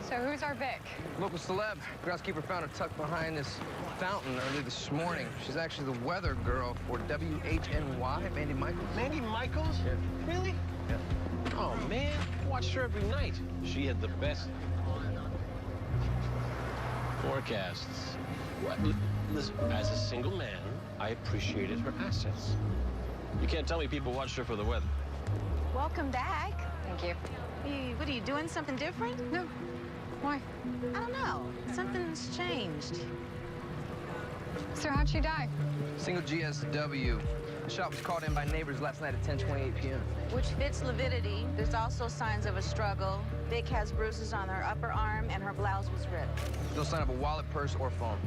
So who's our Vic? Local celeb. Groundskeeper found her tucked behind this fountain early this morning. She's actually the weather girl for WHNY, Mandy Michaels. Mandy Michaels? Yeah. Really? Yeah. Oh, man. I watched her every night. She had the best forecasts. What? Listen, as a single man, I appreciated her assets. You can't tell me people watched her for the weather. Welcome back. Thank you. What are you doing? Something different? No. Why? I don't know. Something's changed. So how'd she die? Single GSW. The shot was called in by neighbors last night at 10:28 p.m. Which fits lividity. There's also signs of a struggle. Vic has bruises on her upper arm, and her blouse was ripped. No sign of a wallet, purse, or phone.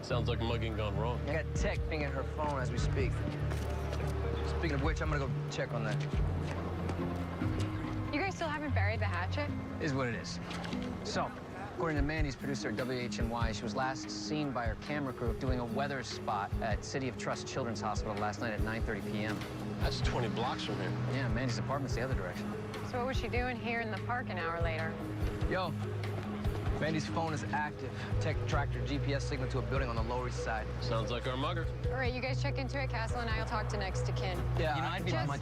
Sounds like mugging gone wrong. I got tech pinging her phone as we speak. Speaking of which, I'm gonna go check on that. You guys still haven't buried the hatchet? Is what it is. So, according to Mandy's producer at WHNY, she was last seen by her camera crew doing a weather spot at City of Trust Children's Hospital last night at 9:30 p.m. That's 20 blocks from here. Yeah, Mandy's apartment's the other direction. So what was she doing here in the park an hour later? Yo, Mandy's phone is active. Tech tracked her GPS signal to a building on the Lower East Side. Sounds like our mugger. All right, you guys check into it. Castle and I'll talk to next to kin. Yeah, You know, I'd be Just- much...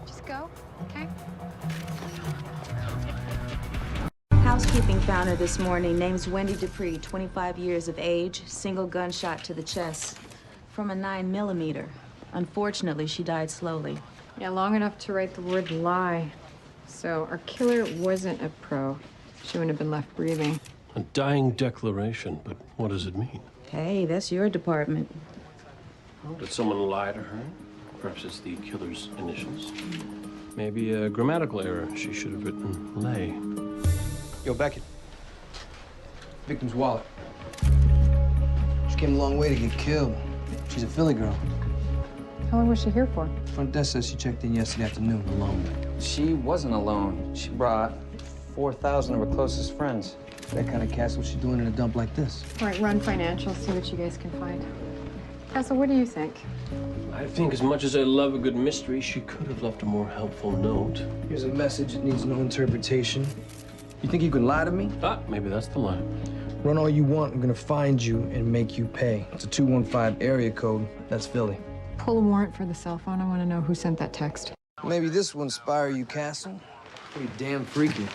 Just go, okay? Housekeeping found her this morning. Name's Wendy Dupree, 25 years of age, single gunshot to the chest from a 9mm. Unfortunately, she died slowly. Yeah, long enough to write the word lie. So our killer wasn't a pro. She wouldn't have been left breathing. A dying declaration, but what does it mean? Hey, that's your department. Well, did someone lie to her? Perhaps it's the killer's initials. Maybe a grammatical error. She should have written lay. Yo, Beckett. Victim's wallet. She came a long way to get killed. She's a Philly girl. How long was she here for? Front desk says she checked in yesterday afternoon alone. She wasn't alone. She brought 4,000 of her closest friends. That kind of castle she doing in a dump like this. All right, run financials, see what you guys can find. Castle, what do you think? I think as much as I love a good mystery, she could have left a more helpful note. Here's a message that needs no interpretation. You think you can lie to me? Ah, maybe that's the line. Run all you want, I'm gonna find you and make you pay. It's a 215 area code. That's Philly. Pull a warrant for the cell phone. I want to know who sent that text. Maybe this will inspire you, Castle. Pretty damn freaky.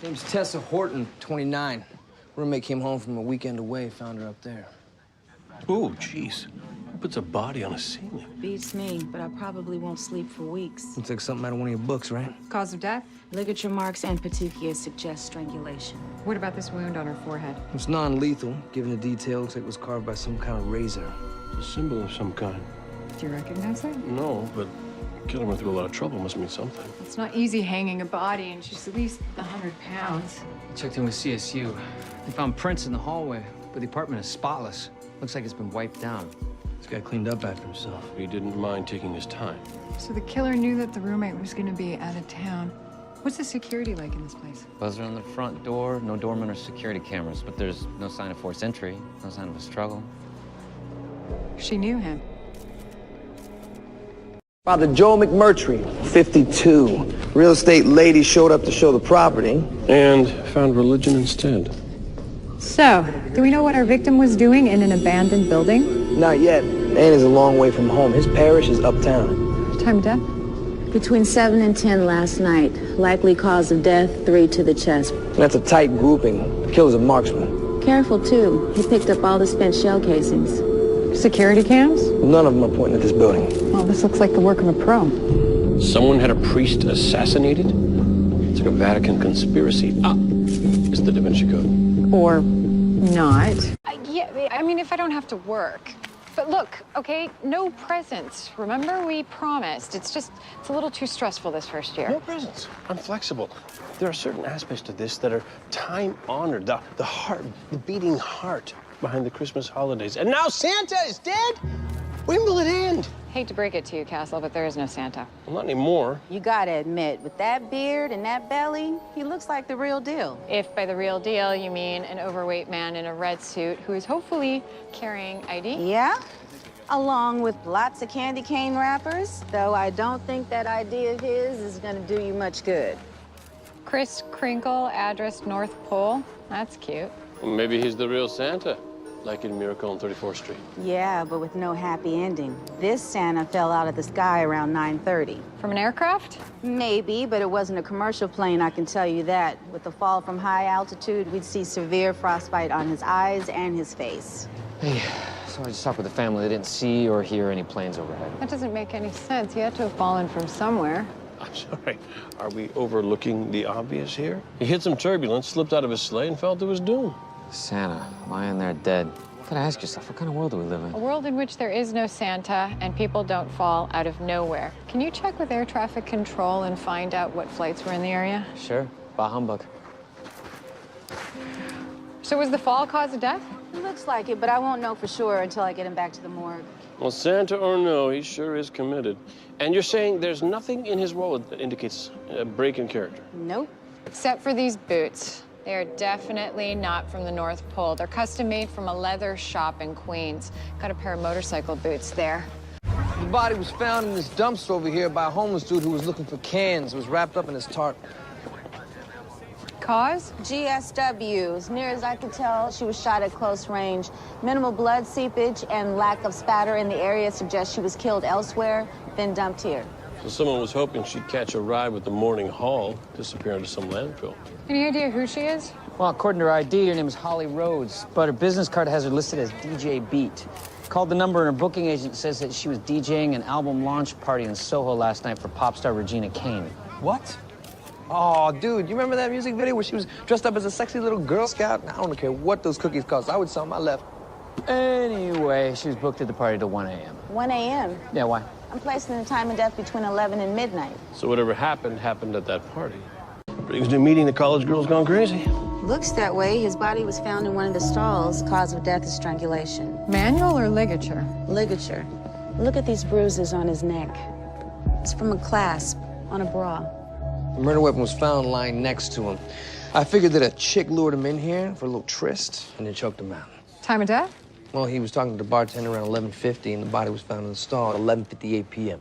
Name's Tessa Horton, 29. Roommate came home from a weekend away, found her up there. Oh, jeez. Who puts a body on a ceiling? Beats me, but I probably won't sleep for weeks. Looks like something out of one of your books, right? Cause of death? Ligature marks and petechiae suggest strangulation. What about this wound on her forehead? It's non-lethal. Given the detail, looks like it was carved by some kind of razor. It's a symbol of some kind. Do you recognize it? No, but killing went through a lot of trouble must mean something. It's not easy hanging a body, and she's at least 100 pounds. Checked in with CSU. They found prints in the hallway, but the apartment is spotless. Looks like it's been wiped down. This guy cleaned up after himself. He didn't mind taking his time. So the killer knew that the roommate was going to be out of town. What's the security like in this place? Buzzer on the front door, no doorman or security cameras, but there's no sign of forced entry, no sign of a struggle. She knew him. Father Joe McMurtry, 52. Real estate lady showed up to show the property. And found religion instead. So, do we know what our victim was doing in an abandoned building? Not yet. Dan is a long way from home. His parish is uptown. Time of death? Between 7 and 10 last night. Likely cause of death, 3 to the chest. That's a tight grouping. The killer's a marksman. Careful, too. He picked up all the spent shell casings. Security cams? None of them are pointing at this building. Well, this looks like the work of a pro. Someone had a priest assassinated? It's like a Vatican conspiracy. Ah, it's the Da Vinci Code. Or not. Yeah, I mean, if I don't have to work. But look, okay, no presents. Remember, we promised. It's a little too stressful this first year. No presents. I'm flexible. There are certain aspects to this that are time-honored. The heart, the beating heart behind the Christmas holidays. And now Santa is dead? When will it end? Hate to break it to you, Castle, but there is no Santa. Well, not anymore. You gotta admit, with that beard and that belly, he looks like the real deal. If by the real deal you mean an overweight man in a red suit who is hopefully carrying ID. Yeah? Along with lots of candy cane wrappers, though I don't think that idea of his is gonna do you much good. Kris Kringle, address North Pole. That's cute. Well, maybe he's the real Santa, like in Miracle on 34th Street. Yeah, but with no happy ending. This Santa fell out of the sky around 9:30. From an aircraft? Maybe, but it wasn't a commercial plane, I can tell you that. With the fall from high altitude, we'd see severe frostbite on his eyes and his face. Hey, so I just talked with the family. They didn't see or hear any planes overhead. That doesn't make any sense. He had to have fallen from somewhere. I'm sorry, are we overlooking the obvious here? He hit some turbulence, slipped out of his sleigh, and fell to his doom. Santa, lying there dead. You gotta ask yourself, what kind of world do we live in? A world in which there is no Santa and people don't fall out of nowhere. Can you check with air traffic control and find out what flights were in the area? Sure, bah humbug. So was the fall cause of death? It looks like it, but I won't know for sure until I get him back to the morgue. Well, Santa or no, he sure is committed. And you're saying there's nothing in his wallet that indicates a break in character? Nope. Except for these boots. They are definitely not from the North Pole. They're custom made from a leather shop in Queens. Got a pair of motorcycle boots there. The body was found in this dumpster over here by a homeless dude who was looking for cans. It was wrapped up in his tarp. Cause? GSW. As near as I could tell, she was shot at close range. Minimal blood seepage and lack of spatter in the area suggests she was killed elsewhere, then dumped here. So someone was hoping she'd catch a ride with the morning haul, disappear into some landfill. Any idea who she is? Well, according to her ID, her name is Holly Rhodes, but her business card has her listed as DJ Beat. Called the number, and her booking agent says that she was DJing an album launch party in Soho last night for pop star Regina Kane. What? Oh, dude, you remember that music video where she was dressed up as a sexy little Girl Scout? I don't care what those cookies cost. I would sell my left. Anyway, she was booked at the party till 1 a.m. 1 a.m.? Yeah, why? I'm placing the time of death between 11 and midnight. So whatever happened at that party. Brings new meeting, the college girl's gone crazy. Looks that way. His body was found in one of the stalls. Cause of death is strangulation. Manual or ligature? Ligature. Look at these bruises on his neck. It's from a clasp on a bra. The murder weapon was found lying next to him. I figured that a chick lured him in here for a little tryst and then choked him out. Time of death? Well, he was talking to the bartender around 11:50, and the body was found in the stall at 11:58 p.m.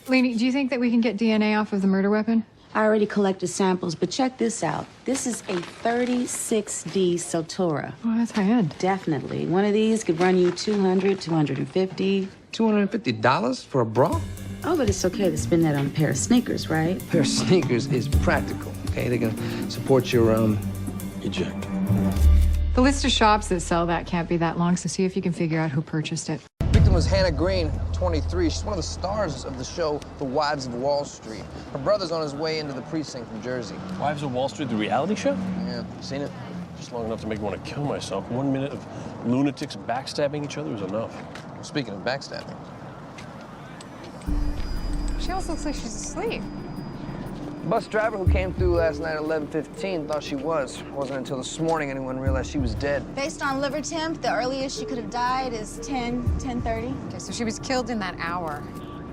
Lainey, do you think that we can get DNA off of the murder weapon? I already collected samples, but check this out. This is a 36D Sotora. Oh, that's high end. Definitely. One of these could run you $200, $250. $250 for a bra? Oh, but it's okay to spend that on a pair of sneakers, right? A pair of sneakers is practical, okay? They can support your, eject. The list of shops that sell that can't be that long, so see if you can figure out who purchased it. The victim was Hannah Green, 23. She's one of the stars of the show The Wives of Wall Street. Her brother's on his way into the precinct from Jersey. Wives of Wall Street, the reality show? Yeah, seen it? Just long enough to make me want to kill myself. 1 minute of lunatics backstabbing each other was enough. Speaking of backstabbing. She almost looks like she's asleep. The bus driver who came through last night at 11:15 thought she was. It wasn't until this morning anyone realized she was dead. Based on liver temp, the earliest she could have died is 10:30. Okay, so she was killed in that hour.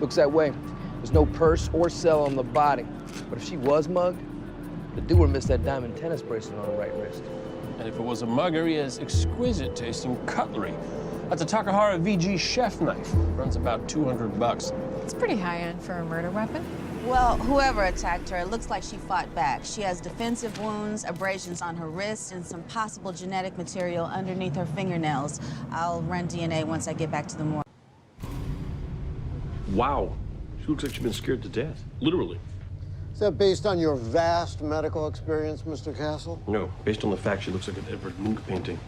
Looks that way. There's no purse or cell on the body. But if she was mugged, the doer missed that diamond tennis bracelet on her right wrist. And if it was a mugger, he has exquisite tasting cutlery. That's a Takahara VG chef knife. Runs about $200. It's pretty high end for a murder weapon. Well, whoever attacked her, it looks like she fought back. She has defensive wounds, abrasions on her wrist, and some possible genetic material underneath her fingernails. I'll run DNA once I get back to the morgue. Wow. She looks like she's been scared to death. Literally. Is that based on your vast medical experience, Mr. Castle? No, based on the fact she looks like an Edvard Munch painting.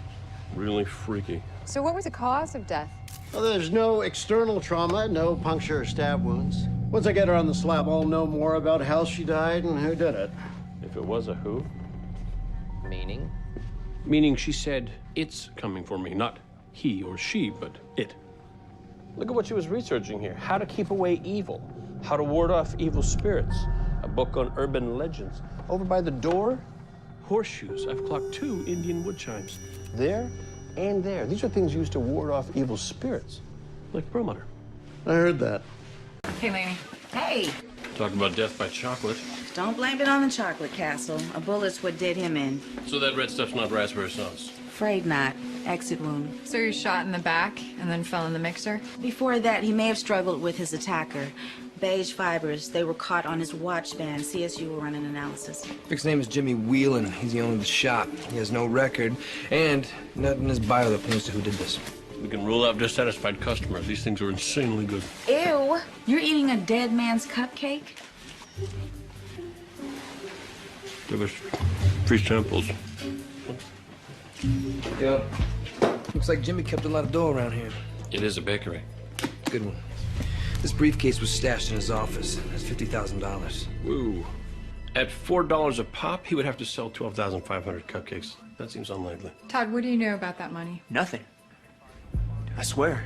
Really freaky. So what was the cause of death? Well, there's no external trauma, no puncture or stab wounds. Once I get her on the slab, I'll know more about how she died and who did it. If it was a who? Meaning? Meaning she said, it's coming for me, not he or she, but it. Look at what she was researching here. How to keep away evil. How to ward off evil spirits. A book on urban legends. Over by the door, horseshoes. I've clocked 2 Indian wood chimes. There and there. These are things used to ward off evil spirits. Like Perlmutter. I heard that. Hey, Lainey. Hey, Talk about death by chocolate. don't blame it on the chocolate, Castle. A bullet's what did him in. So that red stuff's not raspberry sauce. Afraid not. Exit wound. So he was shot in the back and then fell in the mixer? Before that, he may have struggled with his attacker, Beige fibers. They were caught on his watch band. CSU will run an analysis. Vic's name is Jimmy Whelan. He's the owner of the shop. He has no record, and nothing in his bio that points to who did this. We can rule out dissatisfied customers. These things are insanely good. Ew! You're eating a dead man's cupcake? Give us free samples. Yeah. Looks like Jimmy kept a lot of dough around here. It is a bakery. Good one. This briefcase was stashed in his office. That's $50,000. Woo. At $4 a pop, he would have to sell 12,500 cupcakes. That seems unlikely. Todd, what do you know about that money? Nothing. I swear.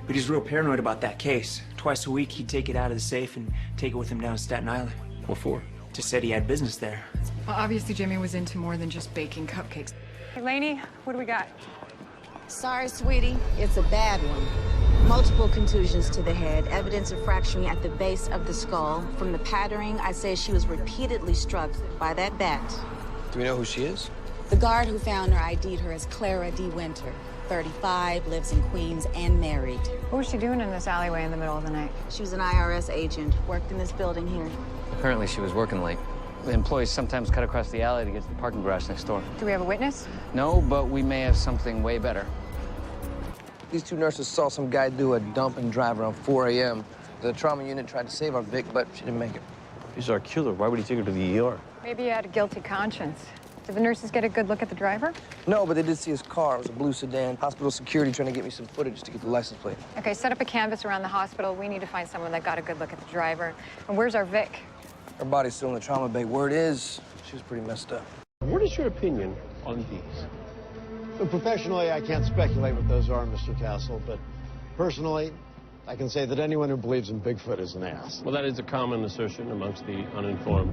But he's real paranoid about that case. Twice a week, he'd take it out of the safe and take it with him down to Staten Island. What for? Just said he had business there. Well, obviously Jimmy was into more than just baking cupcakes. Hey, Lainey, what do we got? Sorry, sweetie. It's a bad one. Multiple contusions to the head, evidence of fracturing at the base of the skull. From the patterning, I'd say she was repeatedly struck by that bat. Do we know who she is? The guard who found her ID'd her as Clara D. Winter, 35, lives in Queens, and married. What was she doing in this alleyway in the middle of the night? She was an IRS agent, worked in this building here. Apparently she was working late. The employees sometimes cut across the alley to get to the parking garage next door. Do we have a witness? No, but we may have something way better. These two nurses saw some guy do a dump and drive around 4 a.m. The trauma unit tried to save our Vic, but she didn't make it. He's our killer. Why would he take her to the ER? Maybe he had a guilty conscience. Did the nurses get a good look at the driver? No, but they did see his car. It was a blue sedan. Hospital security trying to get me some footage to get the license plate. Okay, set up a canvas around the hospital. We need to find someone that got a good look at the driver. And where's our Vic? Her body's still in the trauma bay. Word is, she was pretty messed up. What is your opinion on these? But professionally, I can't speculate what those are, Mr. Castle, but personally, I can say that anyone who believes in Bigfoot is an ass. Well, that is a common assertion amongst the uninformed.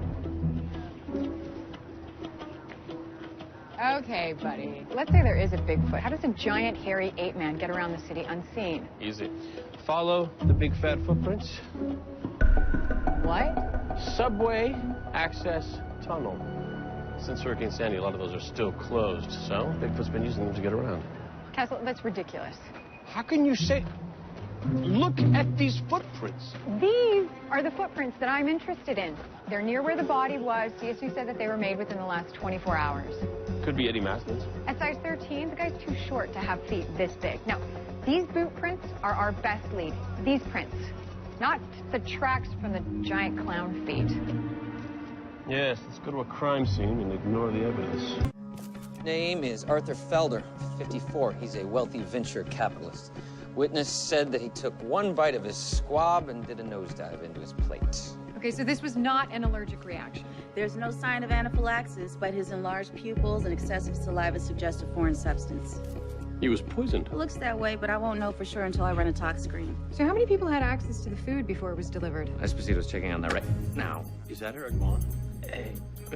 Okay, buddy. Let's say there is a Bigfoot. How does a giant, hairy ape-man get around the city unseen? Easy. Follow the big fat footprints. What? Subway access tunnel. Since Hurricane Sandy, a lot of those are still closed, so Bigfoot's been using them to get around. Castle, that's ridiculous. How can you say... Look at these footprints. These are the footprints that I'm interested in. They're near where the body was. CSU said that they were made within the last 24 hours. Could be Eddie Maslin's. At size 13, the guy's too short to have feet this big. Now, these boot prints are our best lead. These prints, not the tracks from the giant clown feet. Yes, let's go to a crime scene and ignore the evidence. Name is Arthur Felder, 54. He's a wealthy venture capitalist. Witness said that he took one bite of his squab and did a nosedive into his plate. Okay, so this was not an allergic reaction. There's no sign of anaphylaxis, but his enlarged pupils and excessive saliva suggest a foreign substance. He was poisoned. It looks that way, but I won't know for sure until I run a tox screen. So how many people had access to the food before it was delivered? Esposito's checking on that right now. Is that Eric Vaughn?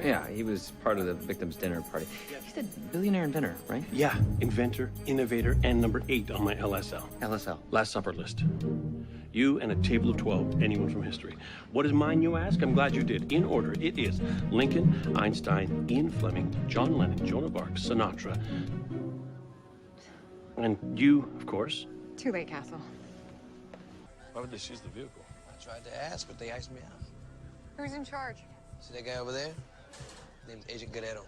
Yeah, he was part of the victim's dinner party. He's a billionaire inventor, right? Yeah, inventor, innovator, and number 8 on my LSL. LSL. Last Supper list. You and a table of 12, anyone from history. What is mine, you ask? I'm glad you did. In order, it is Lincoln, Einstein, Ian Fleming, John Lennon, Joan of Arc, Sinatra, and you, of course. Too late, Castle. Why would they seize the vehicle? I tried to ask, but they iced me out. Who's in charge? See that guy over there? Named Agent Guerrero.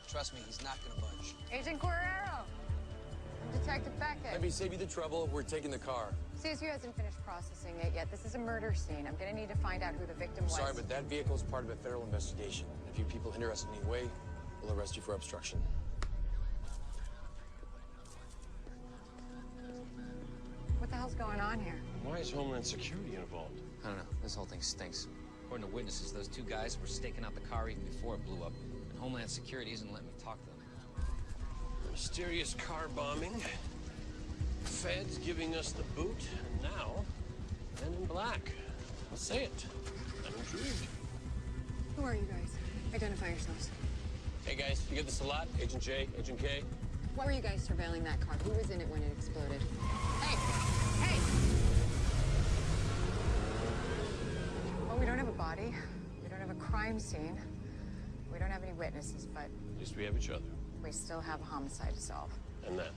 Trust me, he's not gonna budge. Agent Guerrero. I'm Detective Beckett. Let me save you the trouble. We're taking the car. CSU hasn't finished processing it yet. This is a murder scene. I'm gonna need to find out who the victim was. Sorry, but that vehicle is part of a federal investigation. If you people interested in any way, we'll arrest you for obstruction. What the hell's going on here? Why is Homeland Security involved? I don't know. This whole thing stinks. According to witnesses, those two guys were staking out the car even before it blew up. And Homeland Security isn't letting me talk to them. Mysterious car bombing. Feds giving us the boot, and now, Men in Black. I'll say it. I'm intrigued. Who are you guys? Identify yourselves. Hey, guys, you get this a lot? Agent J, Agent K? Why were you guys surveilling that car? Who was in it when it exploded? Hey! Hey! Well, we don't have a body. We don't have a crime scene. We don't have any witnesses, but At least we have each other. we still have a homicide to solve. And that.